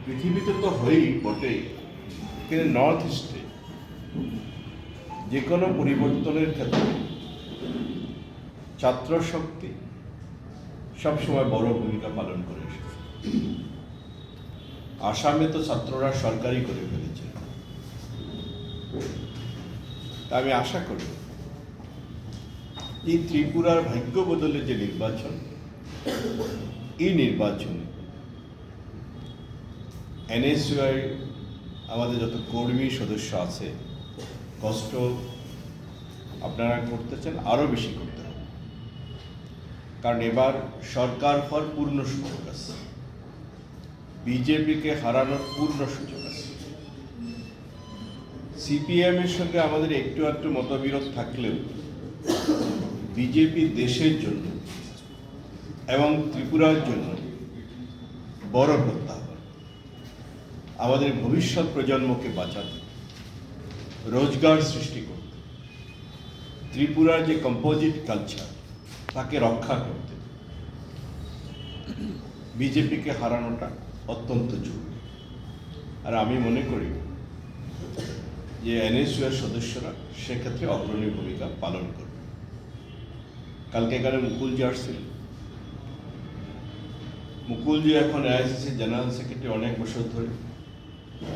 পৃথিবীতে তো হয়েই বটে, কিন্তু নর্থ ইস্টে যে কোনো পরিবর্তনের ক্ষেত্রে ছাত্র শক্তি সবসময় বড় ভূমিকা পালন করে এসেছে। আসামে তো ছাত্ররা সরকারি করে ফেলেছে। তা আমি আশা করি এই ত্রিপুরার ভাগ্য বদলে যে নির্বাচন, এই নির্বাচনে এনএসইউআই আমাদের যত কর্মী সদস্য আছে, কষ্ট আপনারা করতেছেন, আরও বেশি করতে হবে। কারণ এবার সরকার হওয়ার পূর্ণ সুযোগ আছে, বিজেপিকে হারানোর পূর্ণ সুযোগ আছে। সিপিএম এর সঙ্গে আমাদের একটু একটু মতবিরোধ থাকলেও বিজেপি দেশের জন্য এবং ত্রিপুরার জন্য বড় প্রত্যাহ্বান। আমাদের ভবিষ্যৎ প্রজন্মকে বাঁচাতে, রোজগার সৃষ্টি করতে, ত্রিপুরার যে কম্পোজিট কালচার তাকে রক্ষা করতে বিজেপিকে হারানোটা অত্যন্ত জরুরি। আর আমি মনে করি যে এনএসইউর সদস্যরা সেক্ষেত্রে অগ্রণী ভূমিকা পালন করবে। কালকে এখানে মুকুলজি আসছিলেন। মুকুলজি এখন এআইসিসি জেনারেল সেক্রেটারি অনেক বছর ধরে,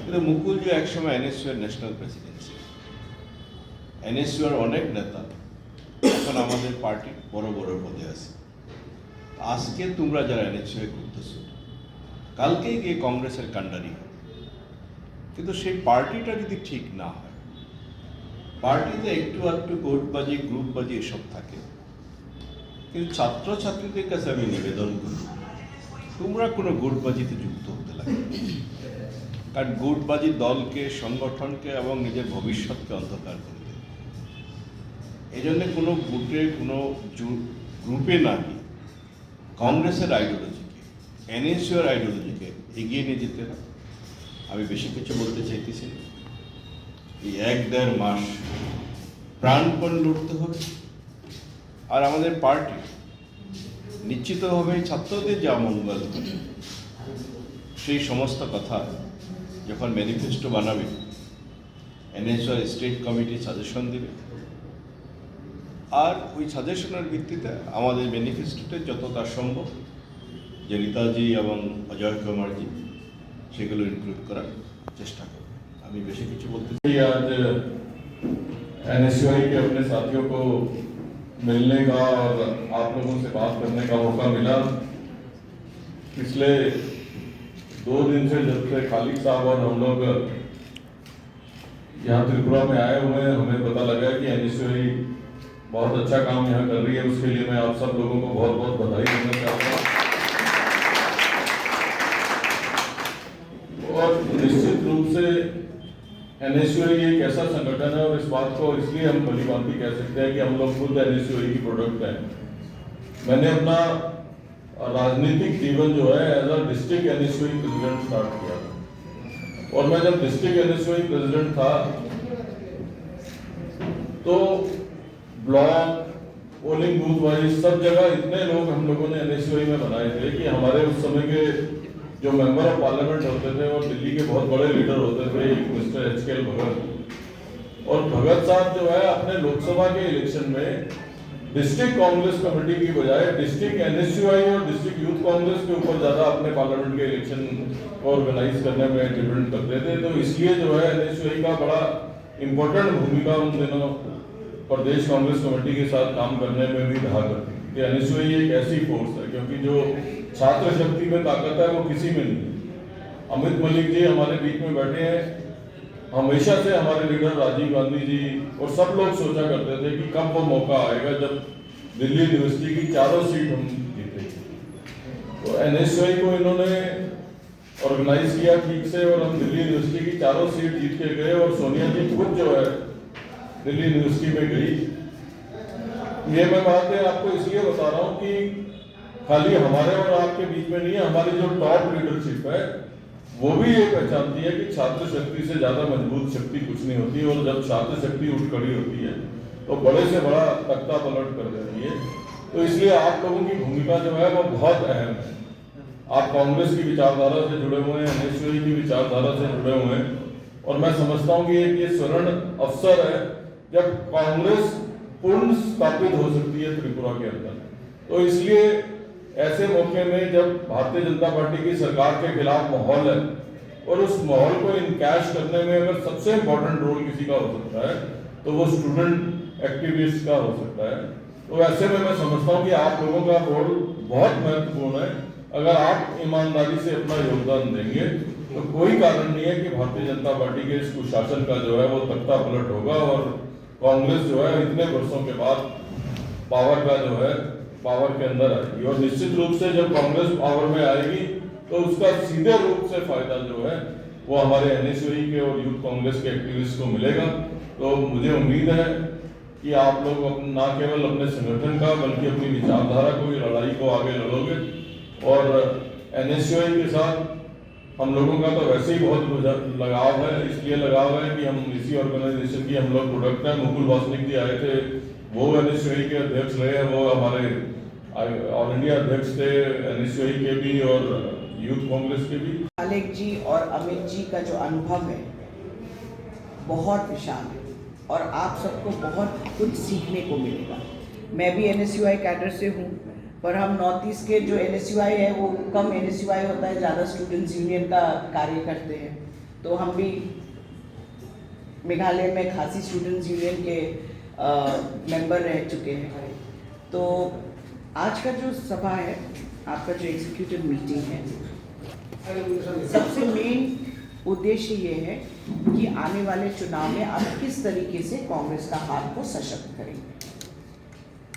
কিন্তু মুকুলজি একসময় এনএসইউর ন্যাশনাল প্রেসিডেন্সি। এনএসইউর অনেক নেতা এখন আমাদের পার্টির বড় বড় পদে আছে। আজকে তোমরা যারা এনএসইউ করতেছো, কালকেই গিয়ে কংগ্রেসের কাণ্ডারি হবে। কিন্তু সেই পার্টিটা যদি ঠিক না হয়, পার্টিতে একটু আধটু গোটবাজি, গ্রুপবাজি এসব থাকে। কিন্তু ছাত্রছাত্রীদের কাছে আমি নিবেদন করি, তোমরা কোনো গুটবাজিতে যুক্ত হতে লাগে। কারণ গুটবাজি দলকে, সংগঠনকে এবং নিজের ভবিষ্যৎকে অন্ধকার করে দেবে। এই জন্য কোনো গুটে, কোনো গ্রুপে না গিয়ে কংগ্রেসের আইডিওলজিকে, এনএসইউর আইডিওলজিকে এগিয়ে নিয়ে যেতে হবে। আমি বেশি কিছু বলতে চাইতেছি না। এই 1-1.5 মাস প্রাণপণ লড়তে হবে। আর আমাদের পার্টি নিশ্চিতভাবে ছাত্রদের যা মঙ্গল হবে সেই সমস্ত কথা যখন ম্যানিফেস্টো বানাবে, এনএসইউর স্টেট কমিটি সাজেশন দেবে, আর ওই সাজেশনের ভিত্তিতে আমাদের ম্যানিফেস্টোতে যতটা সম্ভব যে নেতাজি এবং অজয় কুমারজি সেগুলো ইনক্লুড করার চেষ্টা করবে। আমি বেশি কিছু বলতে চাই। आज एनएसयूआई के अपने साथियों को मिलने का और आप लोगों से बात करने का मौका मिला। पिछले 2 दिन से जब से खालिद साहब और हम लोग यहाँ त्रिपुरा में आए हुए हैं, हमें पता लगा कि एनएसयूआई बहुत अच्छा काम यहाँ कर रही है। उसके लिए मैं आप सब लोगों को बहुत बहुत बधाई देना चाहता हूँ। और निश्चित रूप से एनएसयूआई एक ऐसा संगठन है, और इस बात को इसलिए हम भली भांति कह सकते हैं कि हम लोग खुद एनएसयूआई की प्रोडक्ट हैं। मैंने अपना राजनीतिक जीवन जो है as a district NSUI president start किया था। और मैं जब डिस्ट्रिक्ट एनएसयूआई प्रेसिडेंट था तो ब्लॉक, पोलिंग बूथ वाइज सब जगह इतने लोग हम लोगों ने एनएसयूआई में बनाए थे कि हमारे उस समय के जो मेंबर ऑफ पार्लियामेंट होते थे वो दिल्ली के बहुत बड़े लीडर होते थे, मिस्टर एचकेएल भगत। और भगत साहब जो है अपने लोकसभा के इलेक्शन में डिस्ट्रिक्ट कांग्रेस कमेटी की बजाय डिस्ट्रिक्ट एनएसयूआई और डिस्ट्रिक्ट यूथ कांग्रेस के ऊपर ज्यादा अपने पार्लियामेंट के इलेक्शन ऑर्गेनाइज करने में डिपेंड करते थे। तो इसलिए जो है एनएसयूआई का बड़ा इंपॉर्टेंट भूमिका उन दिनों प्रदेश कांग्रेस कमेटी के साथ काम करने में भी रहा करती थी। एनएसयूआई एक ऐसी फोर्स है, क्योंकि जो छात्र शक्ति में ताकत है वो किसी में नहीं। अमित मलिक जी हमारे बीच में बैठे हैं। हमेशा से हमारे लीडर राजीव गांधी जी और सब लोग सोचा करते थे कि कब वो मौका आएगा जब दिल्ली यूनिवर्सिटी की 4 सीट हम जीतेंगे। तो एनएसयूआई को इन्होंने ऑर्गेनाइज किया ठीक से, और हम दिल्ली यूनिवर्सिटी की 4 सीट जीत के गए। और सोनिया जी खुद जो है दिल्ली यूनिवर्सिटी में गई। ये मैं बातें आपको इसलिए बता रहा हूँ कि खाली हमारे और आपके बीच में नहीं है, हमारी जो टॉप लीडरशिप है वो भी ये पहचानती है कि छात्र शक्ति से ज्यादा मजबूत शक्ति कुछ नहीं होती। और जब छात्र शक्ति उठ खड़ी होती है तो बड़े से बड़ा तख्ता पलट कर देती है। तो इसलिए आप लोगों की भूमिका जो है वो बहुत अहम है। आप कांग्रेस की विचारधारा से जुड़े हुए हैं, एनएसयूआई की विचारधारा से जुड़े हुए हैं, और मैं समझता हूं कि ये स्वर्ण अवसर है जब कांग्रेस पूर्ण स्थापित हो सकती है त्रिपुरा के अंदर। तो इसलिए ऐसे मौके में जब भारतीय जनता पार्टी की सरकार के खिलाफ माहौल है और उस माहौल को इनकैश करने में अगर सबसे इम्पोर्टेंट रोल किसी का हो सकता है तो वो स्टूडेंट एक्टिविस्ट का हो सकता है। तो ऐसे में मैं समझता हूं कि आप लोगों का रोल बहुत महत्वपूर्ण है। अगर आप ईमानदारी से अपना योगदान देंगे तो कोई कारण नहीं है कि भारतीय जनता पार्टी के इस कुशासन का जो है वो तख्ता पलट होगा और कांग्रेस जो है इतने वर्षों के बाद पावर के अंदर आएगी। और निश्चित रूप से जब कांग्रेस पावर में आएगी तो उसका सीधे रूप से फायदा जो है वो हमारे एनएसयूआई के और यूथ कांग्रेस के एक्टिविस्ट को मिलेगा। तो मुझे उम्मीद है कि आप लोग न केवल अपने संगठन का बल्कि अपनी विचारधारा को, लड़ाई को आगे लड़ोगे। और एनएसयूआई के साथ हम लोगों का तो वैसे ही बहुत लगाव है, इसलिए लगाव है कि हम इसी ऑर्गेनाइजेशन की हम लोग प्रोडक्ट हैं। मुकुल वासनिक जी आए थे, वो एनएसयूआई के अध्यक्ष रहे हैं, वो हमारे ऑल इंडिया अध्यक्ष थे एनएसयूआई के भी और यूथ कांग्रेस के भी। आलेख जी और अमित जी का जो अनुभव है बहुत विशाल है और आप सबको बहुत कुछ सीखने को मिलेगा। मैं भी एनएसयूआई कैडर से हूँ, पर हम नॉर्थ ईस्ट के जो एनएसयूआई है वो कम एनएसयूआई होता है, ज़्यादा स्टूडेंट्स यूनियन का कार्य करते हैं। तो हम भी मेघालय में खासी स्टूडेंट्स यूनियन के मेंबर रह चुके हैं। तो आज का जो सभा है, आपका जो एग्जीक्यूटिव मीटिंग है, सबसे मेन उद्देश्य ये है कि आने वाले चुनाव में आप किस तरीके से कांग्रेस का हाथ को सशक्त करेंगे।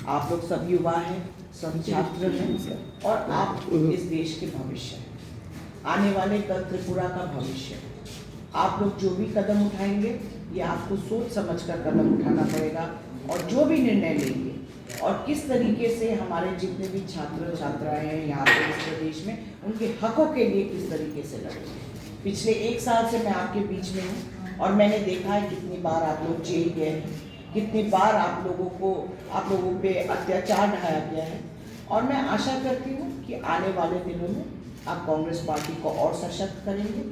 आप लोग सब युवा हैं, सब छात्र हैं और आप इस देश के भविष्य हैं। आने वाले कल त्रिपुरा का भविष्य है। आप लोग जो भी कदम उठाएंगे ये आपको सोच समझकर कदम उठाना पड़ेगा और जो भी निर्णय लेंगे और किस तरीके से हमारे जितने भी छात्र छात्राएं हैं यहाँ पे इस प्रदेश में उनके हकों के लिए किस तरीके से लड़ेंगे। पिछले 1 साल से मैं आपके बीच में हूँ और मैंने देखा है कितनी बार आप लोग जेल गए हैं, कितनी बार आप लोगों पे अत्याचार ढाया गया है। और मैं आशा करती हूँ कि आने वाले दिनों में आप कांग्रेस पार्टी को और सशक्त करेंगे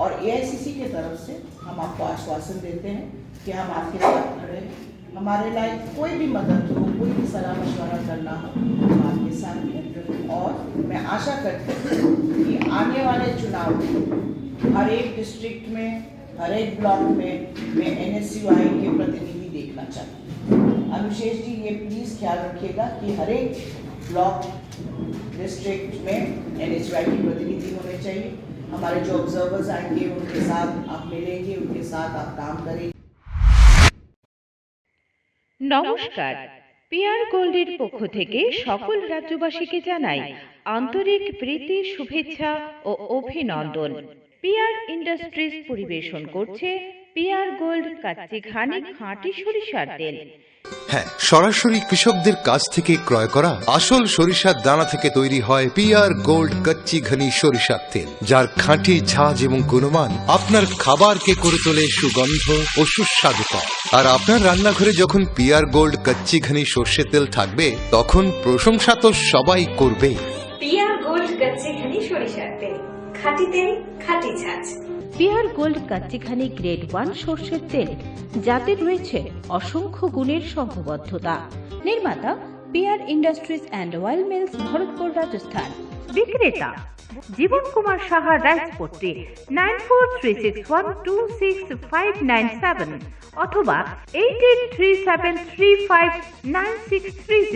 और एआईसीसी की तरफ से हम आपको आश्वासन देते हैं कि हम आपके साथ खड़े हैं। हमारे लायक कोई भी मदद हो, कोई भी सलाह मशवरा करना हो, हम आपके साथ हैं। और मैं आशा करती हूँ कि आने वाले चुनाव में हर एक डिस्ट्रिक्ट में, हर एक ब्लॉक में मैं एनएसयूआई के प्रतिनिधि देखना चाहती हूँ। अनुशेष जी, ये प्लीज़ ख्याल रखिएगा कि हर एक ब्लॉक डिस्ट्रिक्ट में एनएसयूआई के प्रतिनिधि होने चाहिए। हमारे जो ऑब्जर्वर्स आएंगे उनके साथ आप मिलेंगे, उनके साथ आप काम करेंगे। নমস্কার, পিআর গোল্ডের পক্ষ থেকে সকল রাজ্যবাসীকে জানাই আন্তরিক প্রীতি, শুভেচ্ছা ও অভিনন্দন। পিআর ইন্ডাস্ট্রিজ পরিবেশন করছে পিআর গোল্ড কাচ্চি ঘানি খাঁটি সরিষার তেল। হ্যাঁ, সরাসরি কৃষকদের কাছ থেকে ক্রয় করা আসল সরিষার দানা থেকে তৈরি হয় পিআর গোল্ড কচ্চি ঘনি সরিষার তেল, যার খাঁটি ঝাঁজ এবং গুণমান আপনার খাবারকে করে তোলে সুগন্ধ ও সুস্বাদুকর। আর আপনার রান্নাঘরে যখন পিআর গোল্ড কচ্চি ঘনি সর্ষের তেল থাকবে তখন প্রশংসা তো সবাই করবে। পিআর গোল্ড কচ্চি ঘনি সরিষার তেল, খাঁটি তেল, খাঁটি ঝাঁজ। পিআর গোল্ড কাচ্চি ঘানি গ্রেড 1 সর্ষের তেল, যাতে রয়েছে অসংখ্য গুণের সংঘবদ্ধতা। নির্মাতা PR industries and oil mills, Bharatpur, Rajasthan. বিক্রেতা জীবন কুমার সাহা, রায়চপট্টি, 9436126597 অথবা 8837359630।